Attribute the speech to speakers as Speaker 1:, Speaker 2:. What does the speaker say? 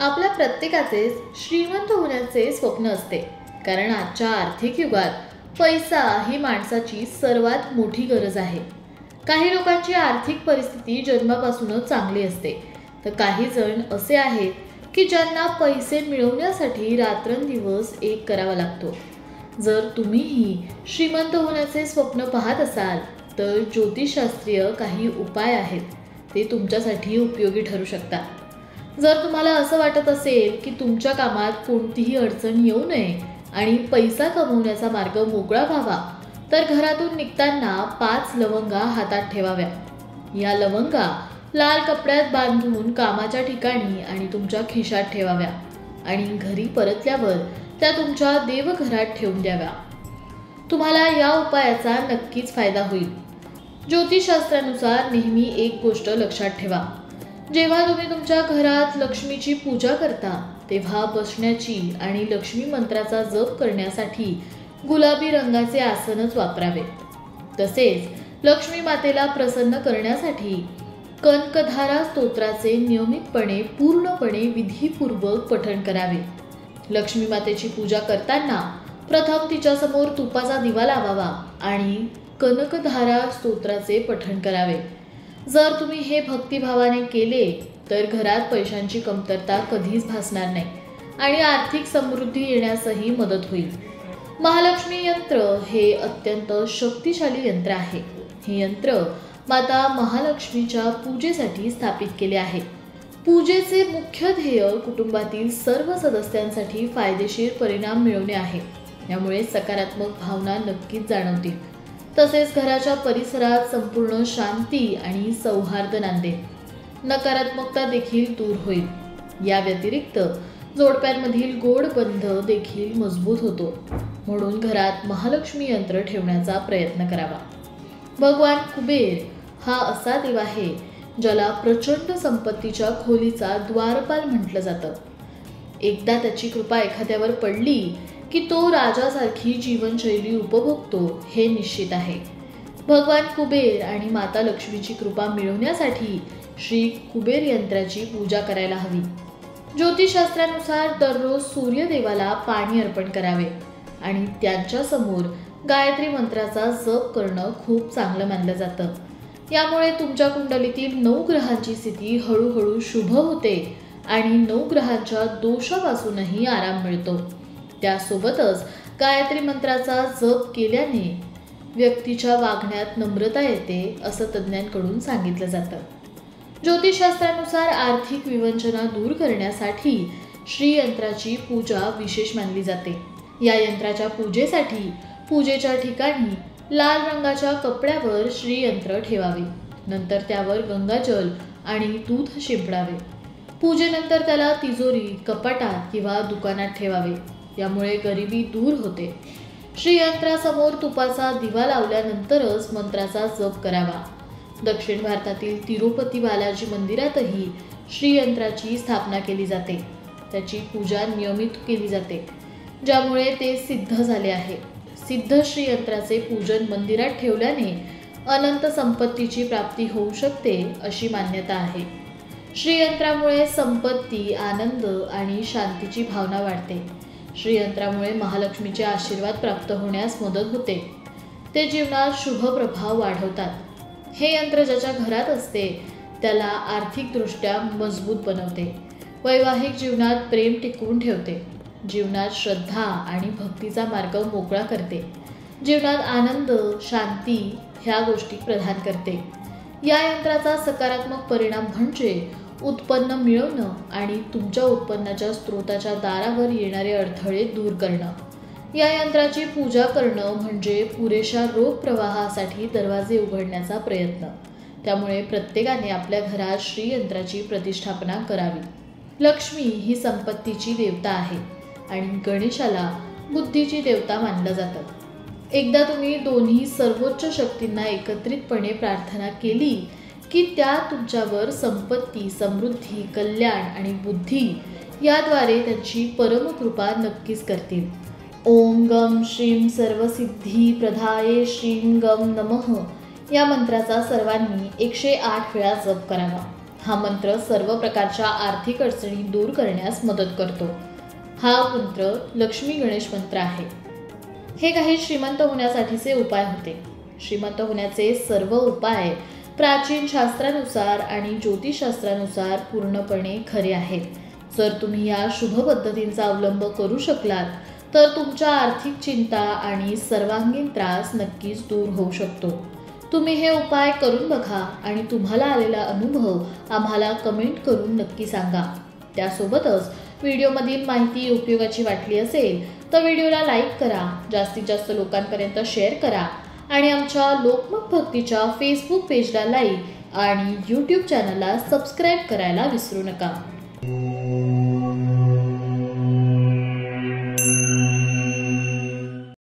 Speaker 1: आपल्या प्रत्येकाचेच श्रीमंत होण्याचे स्वप्न असते, कारण आजच्या आर्थिक युगात पैसा ही माणसाची सर्वात मोठी गरज आहे. काही लोकांची आर्थिक परिस्थिती जन्मापासूनच चांगली असते, तर काही जण असे आहेत की ज्यांना पैसे मिळवण्यासाठी रात्रंदिवस एक करावा लागतो. जर तुम्हीही श्रीमंत होण्याचे स्वप्न पाहत असाल तर ज्योतिषशास्त्रीय काही उपाय आहेत, ते तुमच्यासाठी उपयोगी ठरू शकतात. जर तुम्हाला असं वाटत असेल की तुमच्या कामात कोणतीही अडचण येऊ नये आणि पैसा कमवण्याचा मार्ग मोकळा व्हावा, तर घरातून निघताना 5 लवंगा हातात ठेवाव्या. या लवंगा लाल कपड्यात बांधून कामाच्या ठिकाणी आणि तुमच्या खिशात ठेवाव्या आणि घरी परतल्यावर त्या तुमच्या देवघरात ठेवून द्याव्या. तुम्हाला या उपायाचा नक्कीच फायदा होईल. ज्योतिषशास्त्रानुसार नेहमी एक गोष्ट लक्षात ठेवा, जेव्हा तुम्ही तुमच्या घरात लक्ष्मीची पूजा करता तेव्हा बसण्याची आणि लक्ष्मी मंत्राचा जप करण्यासाठी गुलाबी रंगाचे आसनच वापरावे. तसेच लक्ष्मी मातेला प्रसन्न करण्यासाठी कनकधारा स्तोत्राचे नियमितपणे पूर्णपणे विधीपूर्वक पठण करावे. लक्ष्मी मातेची पूजा करताना प्रथम तिच्यासमोर तुपाचा दिवा लावावा आणि कनकधारा स्तोत्राचे पठण करावे. जर तुम्ही हे भक्तिभावाने केले तर घरात पैशांची कमतरता कधीच भासणार नाही आणि आर्थिक समृद्धी येण्यासही मदत होईल. महालक्ष्मी यंत्र हे अत्यंत शक्तिशाली यंत्र आहे. हे यंत्र माता महालक्ष्मीच्या पूजेसाठी स्थापित केले आहे. पूजेचे मुख्य ध्येय कुटुंबातील सर्व सदस्यांसाठी फायदेशीर परिणाम मिळवणे आहे. यामुळे सकारात्मक भावना नक्कीच जाणवतील. तसेच घराच्या परिसरात संपूर्ण शांती आणि सौहार्द नांदेल. नकारात्मकता देखील दूर होईल. या व्यतिरिक्त जोडप्यांमधील गोडबंध देखील मजबूत होतो. म्हणून घरात महालक्ष्मी यंत्र ठेवण्याचा प्रयत्न करावा. भगवान कुबेर हा असा देव आहे ज्याला प्रचंड संपत्तीच्या खोलीचा द्वारपाल म्हटलं जातं. एकदा त्याची कृपा एखाद्यावर पडली की तो राजासारखी जीवनशैली उपभोगतो हे निश्चित आहे. भगवान कुबेर आणि माता लक्ष्मीची कृपा मिळवण्यासाठी श्री कुबेर यंत्राची पूजा करायला हवी. ज्योतिषशास्त्रानुसार दररोज सूर्यदेवाला पाणी अर्पण करावे आणि त्यांच्या समोर गायत्री मंत्राचा जप करणं खूप चांगलं मानलं जातं. यामुळे तुमच्या कुंडलीतील 9 ग्रहांची स्थिती हळूहळू शुभ होते आणि 9 ग्रहांच्या दोषापासूनही आराम मिळतो. त्यासोबतच गायत्री मंत्राचा जप केल्याने व्यक्तीच्या वागण्यात नम्रता येते असं तज्ज्ञांकडून सांगितलं जातं. ज्योतिषशास्त्रानुसार आर्थिक विवंचना दूर करण्यासाठी श्रीयंत्राची पूजा विशेष मानली जाते. या यंत्राच्या पूजेसाठी पूजेच्या ठिकाणी लाल रंगाच्या कपड्यावर श्रीयंत्र ठेवावे. नंतर त्यावर गंगाजल आणि दूध शिंपडावे. पूजेनंतर त्याला तिजोरीत, कपाटात किंवा दुकानात ठेवावे. यामुळे गरिबी दूर होते. श्रीयंत्रासमोर तुपाचा दिवा लावल्यानंतरच मंत्राचा जप करावा. दक्षिण भारतातील तिरुपती बालाजी मंदिरातही श्रीयंत्राची स्थापना केली जाते. त्याची पूजा नियमित केली जाते, ज्यामुळे ते सिद्ध झाले आहे. सिद्ध श्रीयंत्राचे पूजन मंदिरात ठेवल्याने अनंत संपत्तीची प्राप्ती होऊ शकते अशी मान्यता आहे. श्रीयंत्रामुळे संपत्ती, आनंद आणि शांतीची भावना वाढते. श्रीयंत्रामुळे महालक्ष्मीचे आशीर्वाद प्राप्त होण्यास मदत होते. ते जीवनात शुभ प्रभाव वाढवतात. हे यंत्र ज्याच्या घरात असते त्याला आर्थिकदृष्ट्या मजबूत बनवते. वैवाहिक जीवनात प्रेम टिकवून ठेवते. जीवनात श्रद्धा आणि भक्तीचा मार्ग मोकळा करते. जीवनात आनंद, शांती ह्या गोष्टी प्रदान करते. या यंत्राचा सकारात्मक परिणाम म्हणजे उत्पन्न मिळवणं आणि तुमच्या उत्पन्नाच्या स्रोताच्या दारावर येणारे अडथळे दूर करणं. या यंत्राची पूजा करणं म्हणजे पुरेशा रोख प्रवाहासाठी दरवाजे उघडण्याचा प्रयत्न. त्यामुळे प्रत्येकाने आपल्या घरात श्रीयंत्राची प्रतिष्ठापना करावी. लक्ष्मी ही संपत्तीची देवता आहे आणि गणेशाला बुद्धीची देवता मानलं जातं. एकदा तुम्ही दोन्ही सर्वोच्च शक्तींना एकत्रितपणे प्रार्थना केली की त्या तुमच्यावर संपत्ती, समृद्धी, कल्याण आणि बुद्धी याद्वारे त्यांची परमकृपा नक्कीच करतील. ओम गम श्रीं सर्वसिद्धी प्रदाये श्रीं गम नमः या मंत्राचा सर्वांनी 108 वेळा जप करावा. हा मंत्र सर्व प्रकारच्या आर्थिक अडचणी दूर करण्यास मदत करतो. हा मंत्र लक्ष्मी गणेश मंत्र आहे. हे काही श्रीमंत होण्यासाठीचे उपाय होते. श्रीमंत होण्याचे सर्व उपाय प्राचीन शास्त्रानुसार आणि ज्योतिषशास्त्रानुसार पूर्णपणे खरे आहेत. जर तुम्ही या शुभ पद्धतींचा अवलंब करू शकलात तर तुमच्या आर्थिक चिंता आणि सर्वांगीण त्रास नक्कीच दूर होऊ शकतो. तुम्ही हे उपाय करून बघा आणि तुम्हाला आलेला अनुभव आम्हाला कमेंट करून नक्की सांगा. त्यासोबतच व्हिडिओमधील माहिती उपयोगाची वाटली असेल तर व्हिडिओला लाईक करा, जास्तीत जास्त लोकांपर्यंत शेअर करा आणि आमच्या लोकमत भक्तीच्या फेसबुक पेजला लाईक आणि यूट्यूब चॅनलला सबस्क्राईब करायला विसरू नका.